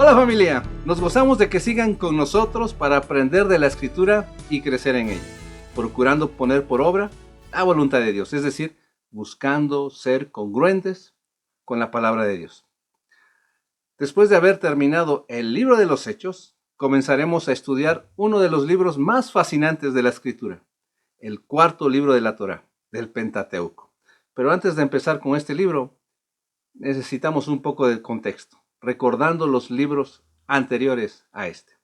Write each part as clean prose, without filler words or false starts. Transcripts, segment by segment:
Hola familia, nos gozamos de que sigan con nosotros para aprender de la Escritura y crecer en ella, procurando poner por obra la voluntad de Dios, es decir, buscando ser congruentes con la palabra de Dios. Después de haber terminado el libro de los Hechos, comenzaremos a estudiar uno de los libros más fascinantes de la Escritura, el cuarto libro de la Torá, del Pentateuco. Pero antes de empezar con este libro, necesitamos un poco de contexto, recordando los libros anteriores a este.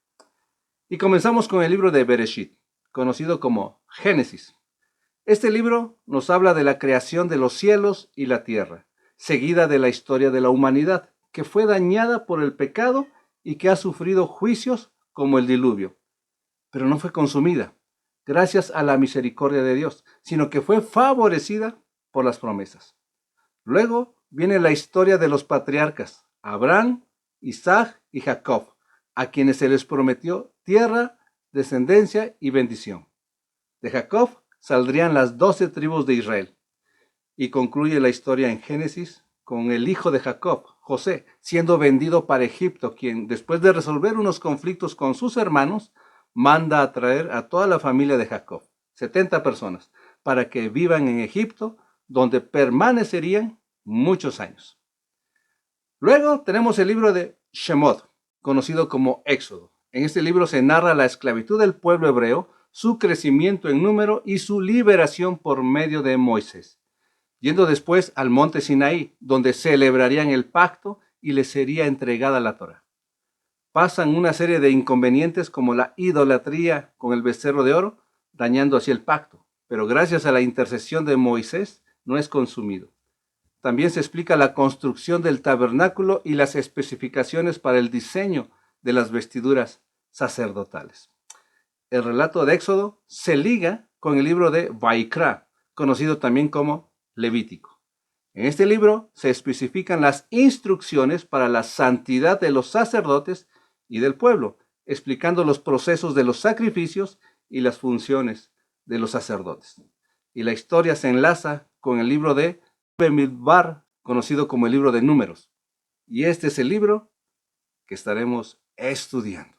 Y comenzamos con el libro de Bereshit, conocido como Génesis. Este libro nos habla de la creación de los cielos y la tierra, seguida de la historia de la humanidad, que fue dañada por el pecado y que ha sufrido juicios como el diluvio, pero no fue consumida, gracias a la misericordia de Dios, sino que fue favorecida por las promesas. Luego viene la historia de los patriarcas, Abraham, Isaac y Jacob, a quienes se les prometió tierra, descendencia y bendición. De Jacob saldrían las 12 tribus de Israel. Y concluye la historia en Génesis con el hijo de Jacob, José, siendo vendido para Egipto, quien, después de resolver unos conflictos con sus hermanos, manda a traer a toda la familia de Jacob, 70 personas, para que vivan en Egipto, donde permanecerían muchos años. Luego tenemos el libro de Shemot, conocido como Éxodo. En este libro se narra la esclavitud del pueblo hebreo, su crecimiento en número y su liberación por medio de Moisés, yendo después al monte Sinaí, donde celebrarían el pacto y les sería entregada la Torá. Pasan una serie de inconvenientes como la idolatría con el becerro de oro, dañando así el pacto, pero gracias a la intercesión de Moisés no es consumido. También se explica la construcción del tabernáculo y las especificaciones para el diseño de las vestiduras sacerdotales. El relato de Éxodo se liga con el libro de Vaikra, conocido también como Levítico. En este libro se especifican las instrucciones para la santidad de los sacerdotes y del pueblo, explicando los procesos de los sacrificios y las funciones de los sacerdotes. Y la historia se enlaza con el libro de Bamidbar, conocido como el libro de Números. Y este es el libro que estaremos estudiando.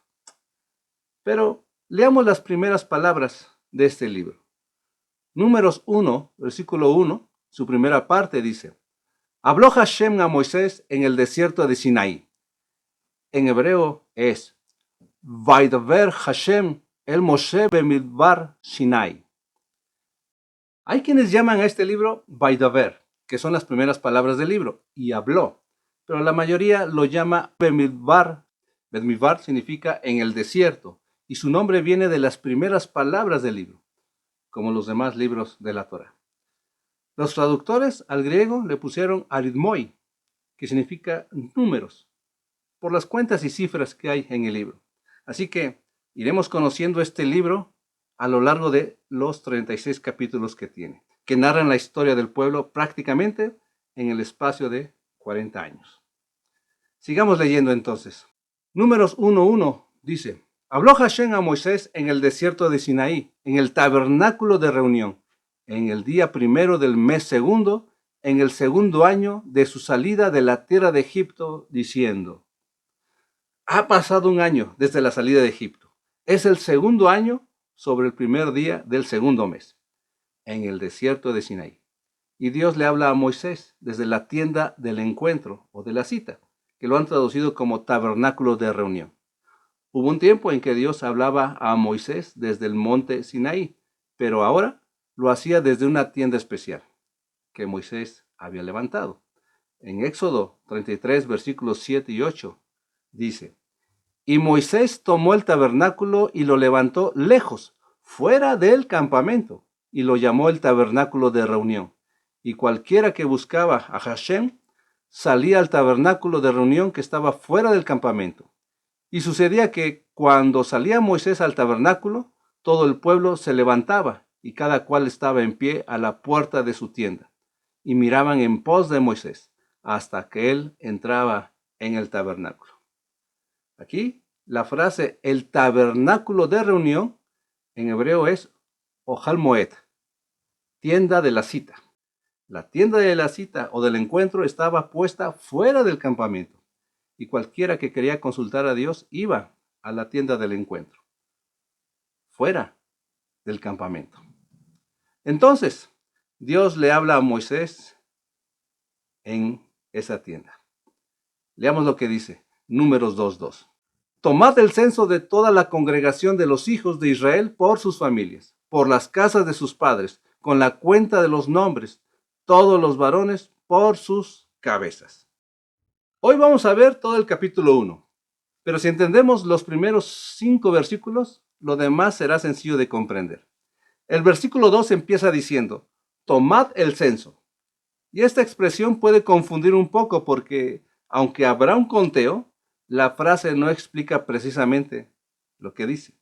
Pero leamos las primeras palabras de este libro. Números 1, versículo 1, su primera parte dice: Habló Hashem a Moisés en el desierto de Sinaí. En hebreo es Vaidaber Hashem el Moshe bemidbar Sinai. Hay quienes llaman a este libro Vaidaber, que son las primeras palabras del libro, y habló, pero la mayoría lo llama Bemidbar. Bemidbar significa en el desierto, y su nombre viene de las primeras palabras del libro, como los demás libros de la Torá. Los traductores al griego le pusieron aritmoi, que significa números, por las cuentas y cifras que hay en el libro. Así que iremos conociendo este libro a lo largo de los 36 capítulos que tiene, que narran la historia del pueblo prácticamente en el espacio de 40 años. Sigamos leyendo entonces. Números 1:1 dice: Habló Hashem a Moisés en el desierto de Sinaí, en el tabernáculo de reunión, en el día primero del mes segundo, en el segundo año de su salida de la tierra de Egipto, diciendo: Ha pasado un año desde la salida de Egipto. Es el segundo año sobre el primer día del segundo mes, en el desierto de Sinaí. Y Dios le habla a Moisés desde la tienda del encuentro o de la cita, que lo han traducido como tabernáculo de reunión. Hubo un tiempo en que Dios hablaba a Moisés desde el monte Sinaí, pero ahora lo hacía desde una tienda especial que Moisés había levantado. En Éxodo 33, versículos 7 y 8, dice: Y Moisés tomó el tabernáculo y lo levantó lejos, fuera del campamento, y lo llamó el tabernáculo de reunión. Y cualquiera que buscaba a Hashem salía al tabernáculo de reunión que estaba fuera del campamento. Y sucedía que cuando salía Moisés al tabernáculo, todo el pueblo se levantaba y cada cual estaba en pie a la puerta de su tienda. Y miraban en pos de Moisés hasta que él entraba en el tabernáculo. Aquí la frase el tabernáculo de reunión en hebreo es Ohal Moed, tienda de la cita. La tienda de la cita o del encuentro estaba puesta fuera del campamento. y cualquiera que quería consultar a Dios iba a la tienda del encuentro, fuera del campamento. Entonces, Dios le habla a Moisés en esa tienda. Leamos lo que dice, Números 2:2. Tomad el censo de toda la congregación de los hijos de Israel por sus familias, por las casas de sus padres, con la cuenta de los nombres, todos los varones por sus cabezas. Hoy vamos a ver todo el capítulo 1, pero si entendemos los primeros 5 versículos, lo demás será sencillo de comprender. El versículo 2 empieza diciendo, tomad el censo. Y esta expresión puede confundir un poco porque, aunque habrá un conteo, la frase no explica precisamente lo que dice.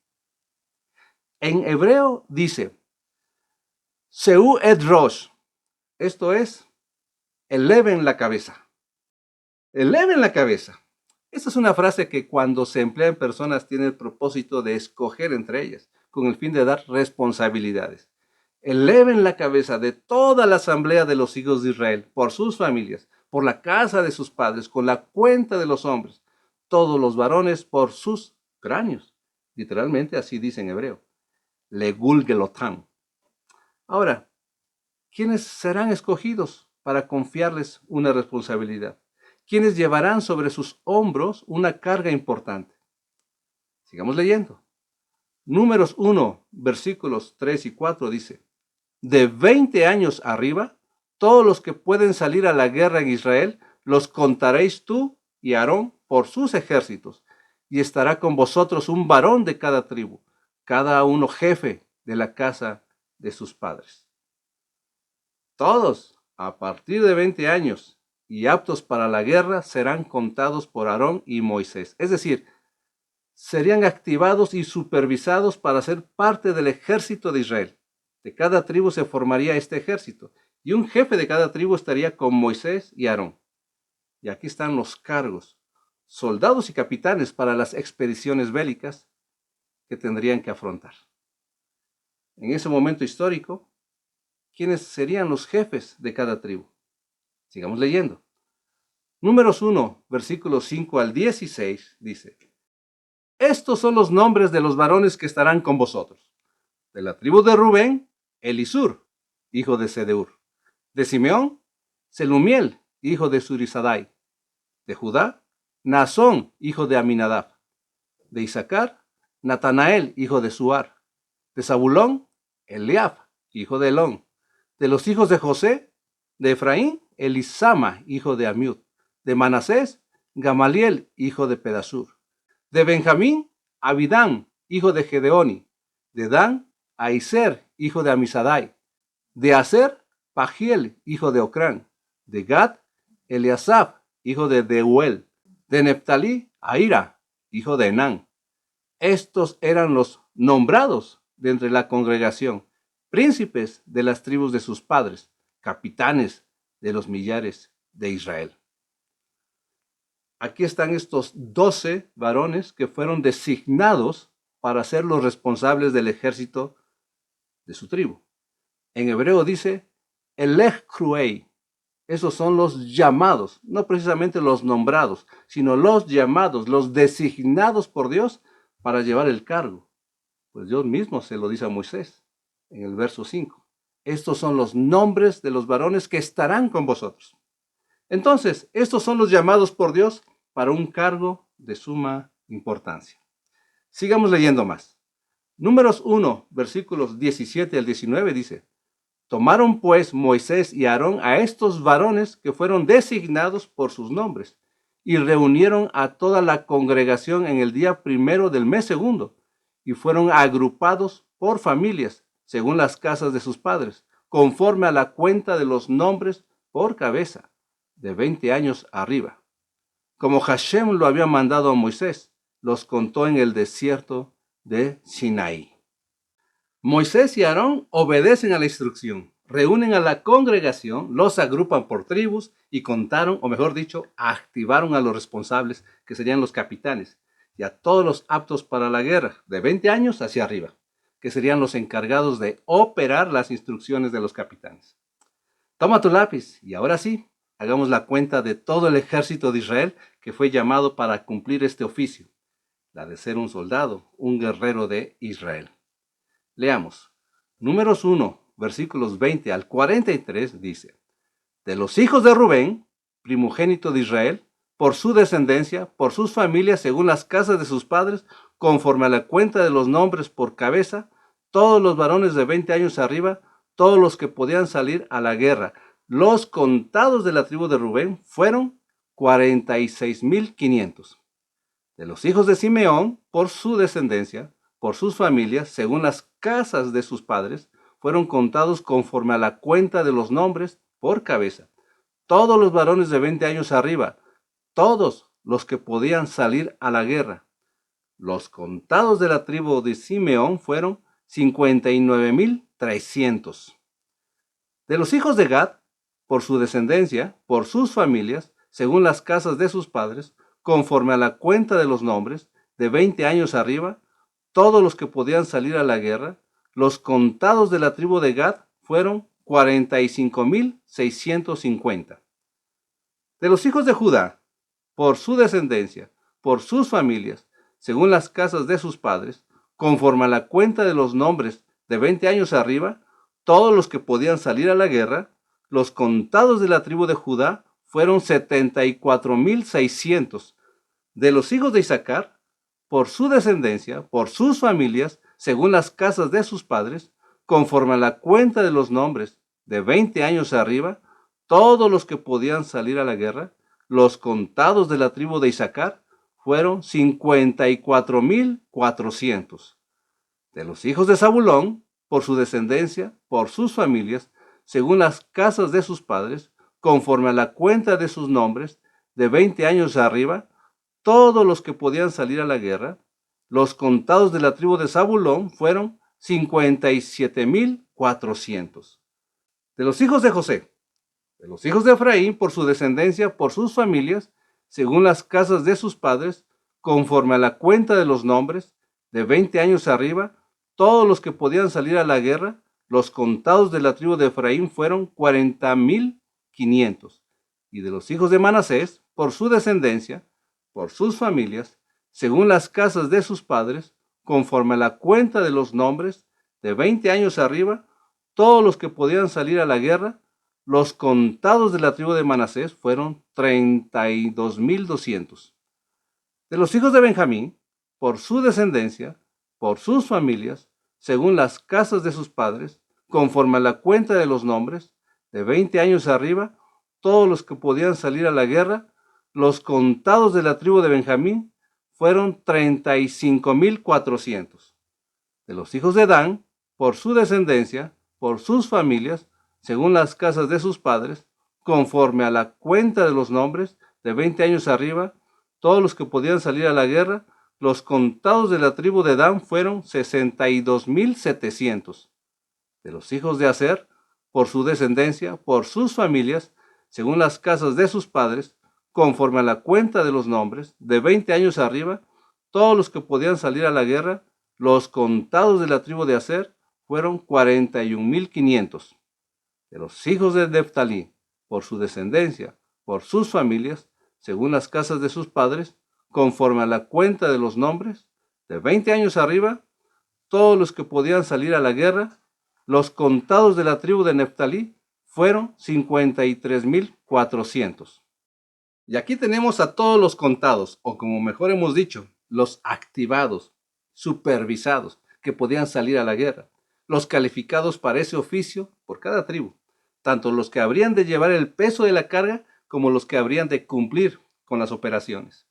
En hebreo dice, Seu et Rosh, esto es, eleven la cabeza. Eleven la cabeza. Esta es una frase que cuando se emplea en personas tiene el propósito de escoger entre ellas, con el fin de dar responsabilidades. Eleven la cabeza de toda la asamblea de los hijos de Israel, por sus familias, por la casa de sus padres, con la cuenta de los hombres, todos los varones por sus cráneos. Literalmente así dice en hebreo. Legul gelotam. Ahora, ¿quiénes serán escogidos para confiarles una responsabilidad? ¿Quiénes llevarán sobre sus hombros una carga importante? Sigamos leyendo. Números 1, versículos 3 y 4 dice, de 20 años arriba, todos los que pueden salir a la guerra en Israel, los contaréis tú y Aarón por sus ejércitos, y estará con vosotros un varón de cada tribu, cada uno jefe de la casa de sus padres. Todos, a partir de 20 años y aptos para la guerra, serán contados por Aarón y Moisés. Es decir, serían activados y supervisados para ser parte del ejército de Israel. De cada tribu se formaría este ejército, y un jefe de cada tribu estaría con Moisés y Aarón. Y aquí están los cargos, soldados y capitanes para las expediciones bélicas que tendrían que afrontar. En ese momento histórico, ¿quiénes serían los jefes de cada tribu? Sigamos leyendo. Números 1, versículos 5 al 16, dice, estos son los nombres de los varones que estarán con vosotros. De la tribu de Rubén, Elisur, hijo de Sedeur. De Simeón, Selumiel, hijo de Surisadai. De Judá, Naasón, hijo de Aminadab. De Isaacar, Natanael, hijo de Suar. De Zabulón, Eliab, hijo de Elón. De los hijos de José, de Efraín, Elisama, hijo de Amiud. De Manasés, Gamaliel, hijo de Pedasur. De Benjamín, Abidán, hijo de Gedeoni. De Dan, Aiser, hijo de Amisadai. De Aser, Pagiel, hijo de Ocrán. De Gad, Eliasaf, hijo de Deuel. De Neftalí, Ahira, hijo de Enán. Estos eran los nombrados de entre la congregación, príncipes de las tribus de sus padres, capitanes de los millares de Israel. Aquí están estos 12 varones que fueron designados para ser los responsables del ejército de su tribu. En hebreo dice, Elech Cruei. Esos son los llamados, no precisamente los nombrados, sino los llamados, los designados por Dios para llevar el cargo. Pues Dios mismo se lo dice a Moisés en el verso 5. Estos son los nombres de los varones que estarán con vosotros. Entonces, estos son los llamados por Dios para un cargo de suma importancia. Sigamos leyendo más. Números 1, versículos 17 al 19 dice, tomaron pues Moisés y Aarón a estos varones que fueron designados por sus nombres y reunieron a toda la congregación en el día primero del mes segundo y fueron agrupados por familias según las casas de sus padres, conforme a la cuenta de los nombres por cabeza, de 20 años arriba. Como Hashem lo había mandado a Moisés, los contó en el desierto de Sinaí. Moisés y Aarón obedecen a la instrucción, reúnen a la congregación, los agrupan por tribus y contaron, o mejor dicho, activaron a los responsables, que serían los capitanes, y a todos los aptos para la guerra, de 20 años hacia arriba, que serían los encargados de operar las instrucciones de los capitanes. Toma tu lápiz y ahora sí, hagamos la cuenta de todo el ejército de Israel que fue llamado para cumplir este oficio, la de ser un soldado, un guerrero de Israel. Leamos. Números 1, versículos 20 al 43 dice: de los hijos de Rubén, primogénito de Israel, por su descendencia, por sus familias, según las casas de sus padres, conforme a la cuenta de los nombres por cabeza, todos los varones de 20 años arriba, todos los que podían salir a la guerra. Los contados de la tribu de Rubén fueron 46,500. De los hijos de Simeón, por su descendencia, por sus familias, según las casas de sus padres, fueron contados conforme a la cuenta de los nombres por cabeza. Todos los varones de 20 años arriba, todos los que podían salir a la guerra. Los contados de la tribu de Simeón fueron 59,300. De los hijos de Gad, por su descendencia, por sus familias, según las casas de sus padres, conforme a la cuenta de los nombres, de 20 años arriba, todos los que podían salir a la guerra. Los contados de la tribu de Gad fueron 45,650. De los hijos de Judá, por su descendencia, por sus familias, según las casas de sus padres, conforme a la cuenta de los nombres, de 20 años arriba, todos los que podían salir a la guerra. Los contados de la tribu de Judá fueron 74,600. De los hijos de Isaacar, por su descendencia, por sus familias, según las casas de sus padres, conforme a la cuenta de los nombres, de 20 años arriba, todos los que podían salir a la guerra. Los contados de la tribu de Isaacar fueron 54,400. De los hijos de Zabulón, por su descendencia, por sus familias, según las casas de sus padres, conforme a la cuenta de sus nombres, de 20 años arriba, todos los que podían salir a la guerra. Los contados de la tribu de Zabulón fueron 57,400. De los hijos de José, de los hijos de Efraín, por su descendencia, por sus familias, según las casas de sus padres, conforme a la cuenta de los nombres, de 20 años arriba, todos los que podían salir a la guerra. Los contados de la tribu de Efraín fueron 40,500. Y de los hijos de Manasés, por su descendencia, por sus familias, según las casas de sus padres, conforme a la cuenta de los nombres, de 20 años arriba, todos los que podían salir a la guerra. Los contados de la tribu de Manasés fueron 32,200. De los hijos de Benjamín, por su descendencia, por sus familias, según las casas de sus padres, conforme a la cuenta de los nombres, de 20 años arriba, todos los que podían salir a la guerra. Los contados de la tribu de Benjamín fueron 35,400. De los hijos de Dan, por su descendencia, por sus familias, según las casas de sus padres, conforme a la cuenta de los nombres, de 20 años arriba, todos los que podían salir a la guerra. Los contados de la tribu de Dan fueron 62,700. De los hijos de Aser, por su descendencia, por sus familias, según las casas de sus padres, conforme a la cuenta de los nombres, de 20 años arriba, todos los que podían salir a la guerra. Los contados de la tribu de Aser fueron 41,500. De los hijos de Neftalí, por su descendencia, por sus familias, según las casas de sus padres, conforme a la cuenta de los nombres, de 20 años arriba, todos los que podían salir a la guerra. Los contados de la tribu de Neftalí fueron 53,400. Y aquí tenemos a todos los contados, o como mejor hemos dicho, los activados, supervisados, que podían salir a la guerra. Los calificados para ese oficio por cada tribu, tanto los que habrían de llevar el peso de la carga como los que habrían de cumplir con las operaciones.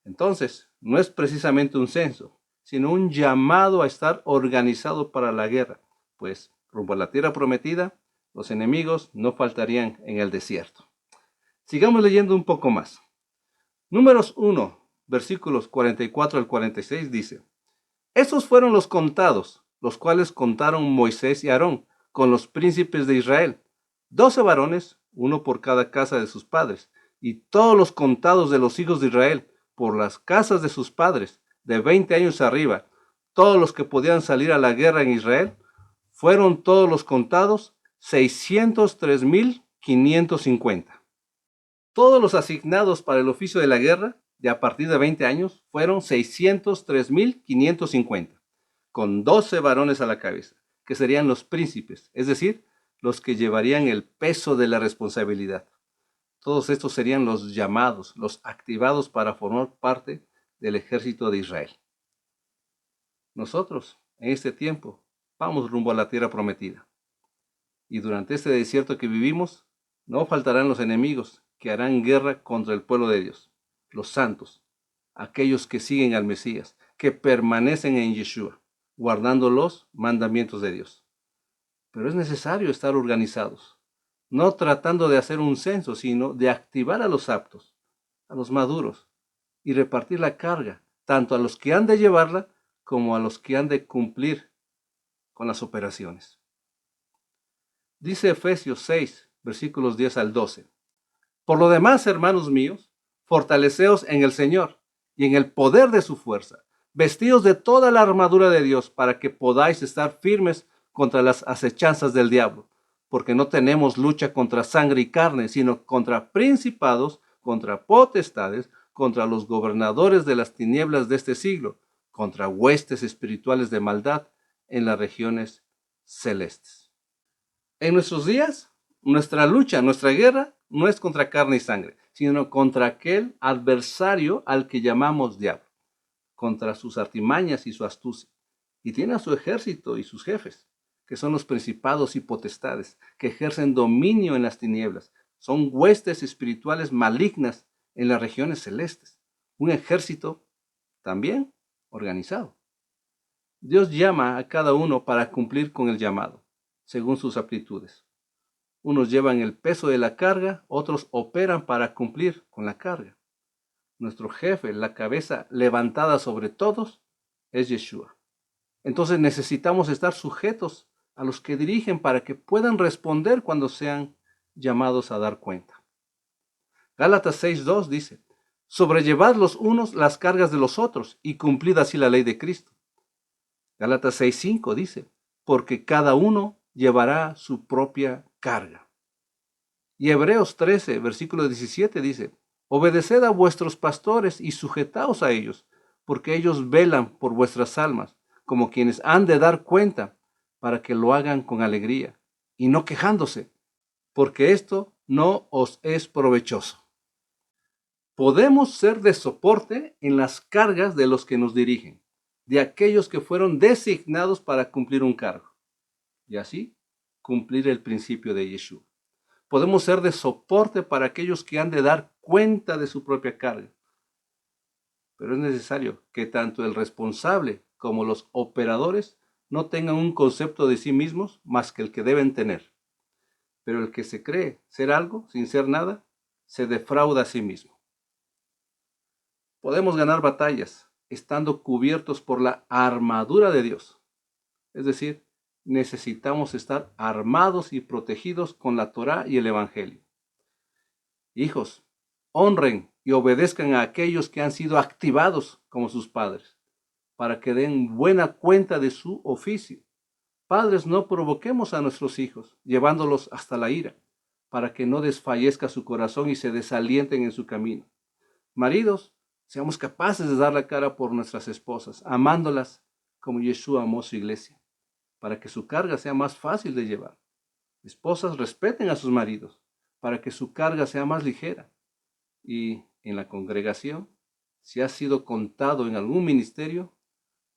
Entonces, no es precisamente un censo, sino un llamado a estar organizado para la guerra, pues rumbo a la tierra prometida, los enemigos no faltarían en el desierto. Sigamos leyendo un poco más. Números 1, versículos 44 al 46 dice: Esos fueron los contados, los cuales contaron Moisés y Aarón con los príncipes de Israel, 12 varones, uno por cada casa de sus padres, y todos los contados de los hijos de Israel, por las casas de sus padres, de 20 años arriba, todos los que podían salir a la guerra en Israel, fueron todos los contados 603,550. Todos los asignados para el oficio de la guerra, de a partir de 20 años, fueron 603,550, con 12 varones a la cabeza, que serían los príncipes, es decir, los que llevarían el peso de la responsabilidad. Todos estos serían los llamados, los activados para formar parte del ejército de Israel. Nosotros, en este tiempo, vamos rumbo a la tierra prometida. Y durante este desierto que vivimos, no faltarán los enemigos que harán guerra contra el pueblo de Dios, los santos, aquellos que siguen al Mesías, que permanecen en Yeshua, guardando los mandamientos de Dios. Pero es necesario estar organizados, no tratando de hacer un censo, sino de activar a los aptos, a los maduros, y repartir la carga, tanto a los que han de llevarla como a los que han de cumplir con las operaciones. Dice Efesios 6, versículos 10 al 12. Por lo demás, hermanos míos, fortaleceos en el Señor y en el poder de su fuerza, vestidos de toda la armadura de Dios para que podáis estar firmes contra las acechanzas del diablo, porque no tenemos lucha contra sangre y carne, sino contra principados, contra potestades, contra los gobernadores de las tinieblas de este siglo, contra huestes espirituales de maldad en las regiones celestes. En nuestros días, nuestra lucha, nuestra guerra, no es contra carne y sangre, sino contra aquel adversario al que llamamos diablo, contra sus artimañas y su astucia. Y tiene a su ejército y sus jefes, que son los principados y potestades, que ejercen dominio en las tinieblas. Son huestes espirituales malignas en las regiones celestes. Un ejército también organizado. Dios llama a cada uno para cumplir con el llamado, según sus aptitudes. Unos llevan el peso de la carga, otros operan para cumplir con la carga. Nuestro jefe, la cabeza levantada sobre todos, es Yeshua. Entonces necesitamos estar sujetos a los que dirigen para que puedan responder cuando sean llamados a dar cuenta. Gálatas 6:2 dice, sobrellevad los unos las cargas de los otros y cumplid así la ley de Cristo. Gálatas 6:5 dice, porque cada uno llevará su propia carga. Y Hebreos 13, versículo 17 dice, obedeced a vuestros pastores y sujetaos a ellos, porque ellos velan por vuestras almas, como quienes han de dar cuenta, para que lo hagan con alegría y no quejándose, porque esto no os es provechoso. Podemos ser de soporte en las cargas de los que nos dirigen, de aquellos que fueron designados para cumplir un cargo, y así cumplir el principio de Yeshua. Podemos ser de soporte para aquellos que han de dar cuenta de su propia carga. Pero es necesario que tanto el responsable como los operadores no tengan un concepto de sí mismos más que el que deben tener. Pero el que se cree ser algo sin ser nada, se defrauda a sí mismo. Podemos ganar batallas estando cubiertos por la armadura de Dios. Es decir, necesitamos estar armados y protegidos con la Torá y el Evangelio. Hijos, honren y obedezcan a aquellos que han sido activados como sus padres, para que den buena cuenta de su oficio. Padres, no provoquemos a nuestros hijos, llevándolos hasta la ira, para que no desfallezca su corazón y se desalienten en su camino. Maridos, seamos capaces de dar la cara por nuestras esposas, amándolas como Yeshua amó su iglesia, para que su carga sea más fácil de llevar. Esposas, respeten a sus maridos, para que su carga sea más ligera. Y en la congregación, si has sido contado en algún ministerio,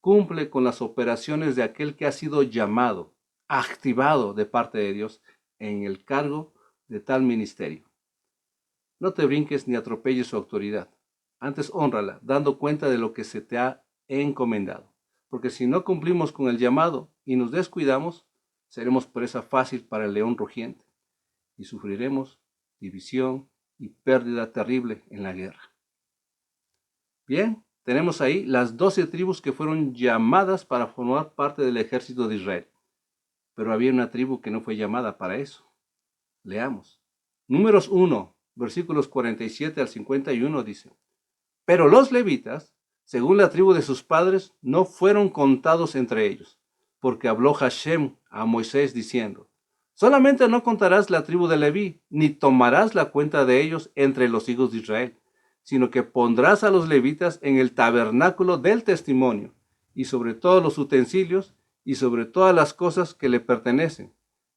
cumple con las operaciones de aquel que ha sido llamado, activado de parte de Dios en el cargo de tal ministerio. No te brinques ni atropelles su autoridad. Antes hónrala, dando cuenta de lo que se te ha encomendado. Porque si no cumplimos con el llamado y nos descuidamos, seremos presa fácil para el león rugiente y sufriremos división y pérdida terrible en la guerra. Bien, tenemos ahí las 12 tribus que fueron llamadas para formar parte del ejército de Israel. Pero había una tribu que no fue llamada para eso. Leamos. Números 1, versículos 47 al 51 dice, pero los levitas, según la tribu de sus padres, no fueron contados entre ellos, porque habló Hashem a Moisés diciendo, Solamente no contarás la tribu de Leví, ni tomarás la cuenta de ellos entre los hijos de Israel, sino que pondrás a los levitas en el tabernáculo del testimonio, y sobre todos los utensilios, y sobre todas las cosas que le pertenecen.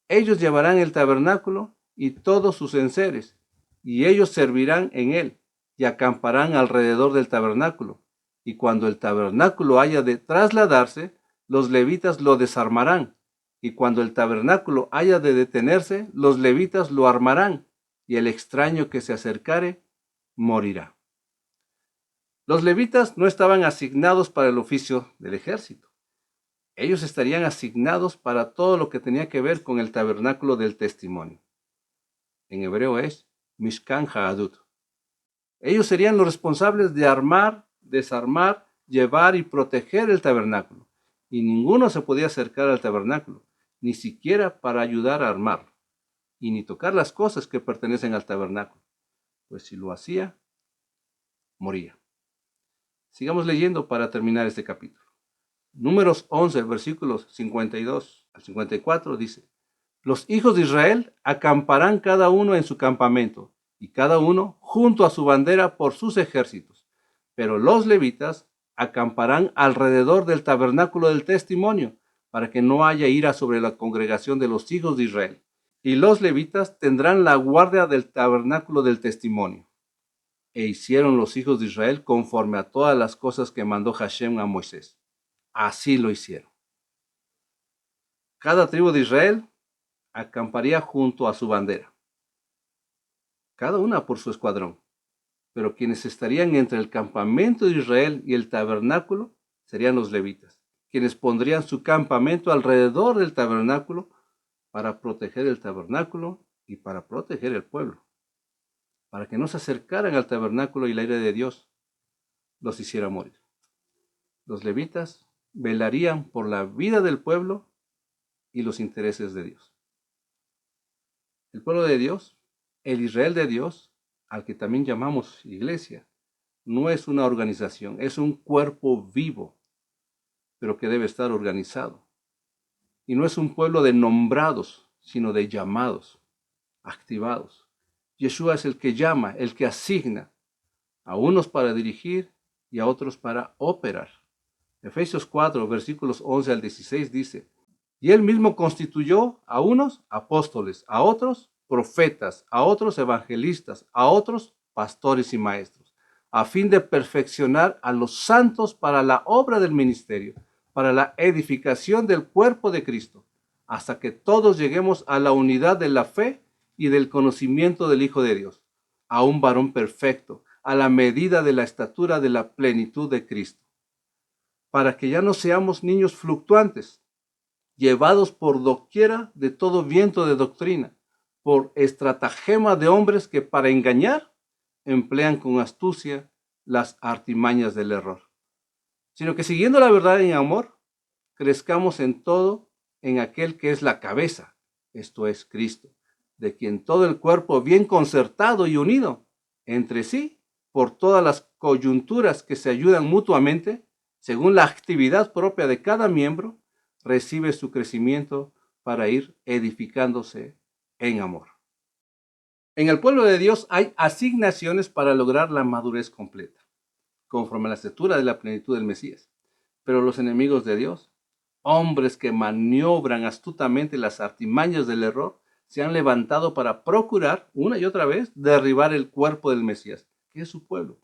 Ellos llevarán el tabernáculo y todos sus enseres, y ellos servirán en él, y acamparán alrededor del tabernáculo. Y cuando el tabernáculo haya de trasladarse, los levitas lo desarmarán. Y cuando el tabernáculo haya de detenerse, los levitas lo armarán, y el extraño que se acercare morirá. Los levitas no estaban asignados para el oficio del ejército. Ellos estarían asignados para todo lo que tenía que ver con el tabernáculo del testimonio. En hebreo es Mishkan Ha'adut. Ellos serían los responsables de armar, desarmar, llevar y proteger el tabernáculo. Y ninguno se podía acercar al tabernáculo, ni siquiera para ayudar a armarlo, y ni tocar las cosas que pertenecen al tabernáculo, pues si lo hacía, moría. Sigamos leyendo para terminar este capítulo. Números 11, versículos 52 al 54 dice: Los hijos de Israel acamparán cada uno en su campamento, y cada uno junto a su bandera por sus ejércitos. Pero los levitas acamparán alrededor del tabernáculo del testimonio, para que no haya ira sobre la congregación de los hijos de Israel. Y los levitas tendrán la guardia del tabernáculo del testimonio. E hicieron los hijos de Israel conforme a todas las cosas que mandó Hashem a Moisés. Así lo hicieron. Cada tribu de Israel acamparía junto a su bandera, cada una por su escuadrón. Pero quienes estarían entre el campamento de Israel y el tabernáculo serían los levitas, quienes pondrían su campamento alrededor del tabernáculo para proteger el tabernáculo y para proteger el pueblo, para que no se acercaran al tabernáculo y la ira de Dios los hiciera morir. Los levitas velarían por la vida del pueblo y los intereses de Dios. El pueblo de Dios, el Israel de Dios, al que también llamamos iglesia, no es una organización, es un cuerpo vivo, pero que debe estar organizado. Y no es un pueblo de nombrados, sino de llamados, activados. Yeshua es el que llama, el que asigna, a unos para dirigir y a otros para operar. Efesios 4, versículos 11 al 16 dice: Y él mismo constituyó a unos apóstoles, a otros profetas, a otros evangelistas, a otros pastores y maestros, a fin de perfeccionar a los santos para la obra del ministerio, para la edificación del cuerpo de Cristo, hasta que todos lleguemos a la unidad de la fe y del conocimiento del Hijo de Dios, a un varón perfecto, a la medida de la estatura de la plenitud de Cristo, para que ya no seamos niños fluctuantes, llevados por doquiera de todo viento de doctrina, por estratagema de hombres que para engañar emplean con astucia las artimañas del error, sino que siguiendo la verdad en amor, crezcamos en todo en aquel que es la cabeza, esto es Cristo, de quien todo el cuerpo bien concertado y unido entre sí, por todas las coyunturas que se ayudan mutuamente, según la actividad propia de cada miembro, recibe su crecimiento para ir edificándose en amor. En el pueblo de Dios hay asignaciones para lograr la madurez completa, conforme a la estatura de la plenitud del Mesías. Pero los enemigos de Dios, hombres que maniobran astutamente las artimañas del error, se han levantado para procurar una y otra vez derribar el cuerpo del Mesías, que es su pueblo.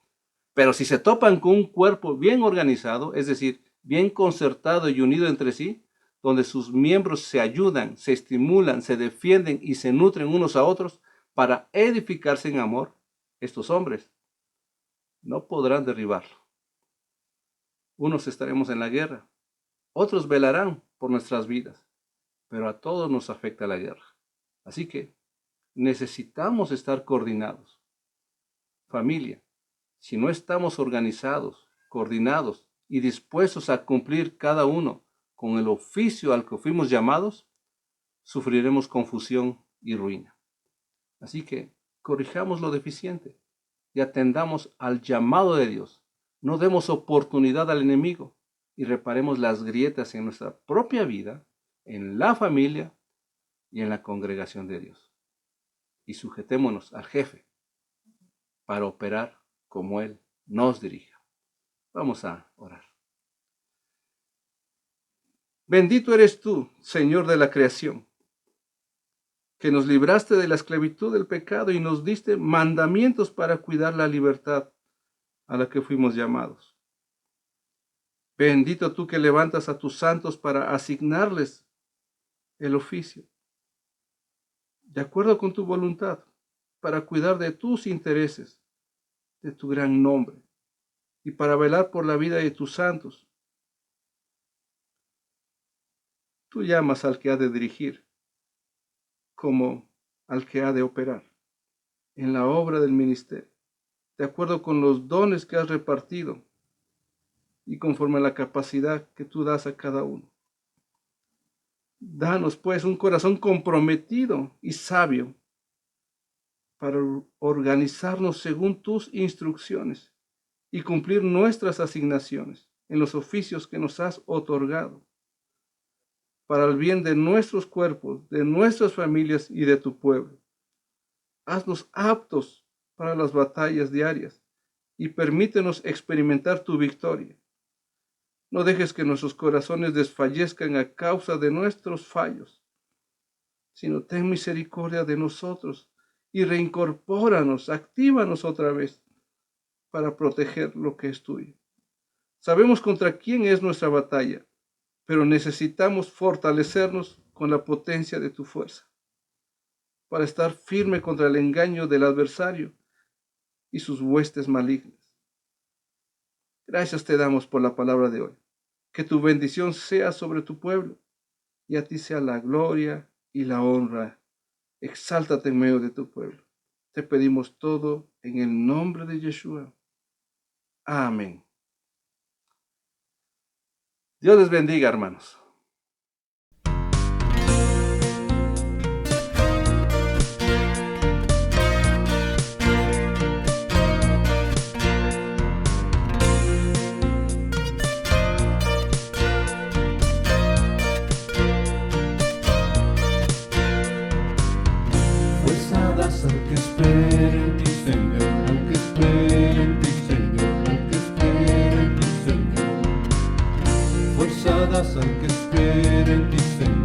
Pero si se topan con un cuerpo bien organizado, es decir, bien concertado y unido entre sí, donde sus miembros se ayudan, se estimulan, se defienden y se nutren unos a otros para edificarse en amor, estos hombres no podrán derribarlo. Unos estaremos en la guerra, otros velarán por nuestras vidas, pero a todos nos afecta la guerra. Así que necesitamos estar coordinados. Familia, si no estamos organizados, coordinados y dispuestos a cumplir cada uno con el oficio al que fuimos llamados, sufriremos confusión y ruina. Así que corrijamos lo deficiente y atendamos al llamado de Dios. No demos oportunidad al enemigo y reparemos las grietas en nuestra propia vida, en la familia y en la congregación de Dios. Y sujetémonos al jefe para operar como Él nos dirija. Vamos a orar. Bendito eres tú, Señor de la creación, que nos libraste de la esclavitud del pecado y nos diste mandamientos para cuidar la libertad a la que fuimos llamados. Bendito tú que levantas a tus santos para asignarles el oficio, de acuerdo con tu voluntad, para cuidar de tus intereses, de tu gran nombre, y para velar por la vida de tus santos. Tú llamas al que ha de dirigir, como al que ha de operar en la obra del ministerio, de acuerdo con los dones que has repartido y conforme a la capacidad que tú das a cada uno. Danos pues un corazón comprometido y sabio para organizarnos según tus instrucciones y cumplir nuestras asignaciones en los oficios que nos has otorgado, para el bien de nuestros cuerpos, de nuestras familias y de tu pueblo. Haznos aptos para las batallas diarias y permítenos experimentar tu victoria. No dejes que nuestros corazones desfallezcan a causa de nuestros fallos, sino ten misericordia de nosotros y reincorpóranos, actívanos otra vez para proteger lo que es tuyo. Sabemos contra quién es nuestra batalla, pero necesitamos fortalecernos con la potencia de tu fuerza para estar firme contra el engaño del adversario y sus huestes malignas. Gracias te damos por la palabra de hoy. Que tu bendición sea sobre tu pueblo y a ti sea la gloria y la honra. Exáltate en medio de tu pueblo. Te pedimos todo en el nombre de Yeshua. Amén. Dios les bendiga, hermanos. Al que espera en ti, Señor, al que espera en ti, Señor, al que espera en ti, Señor. Fuerza das al que espera en ti, Señor.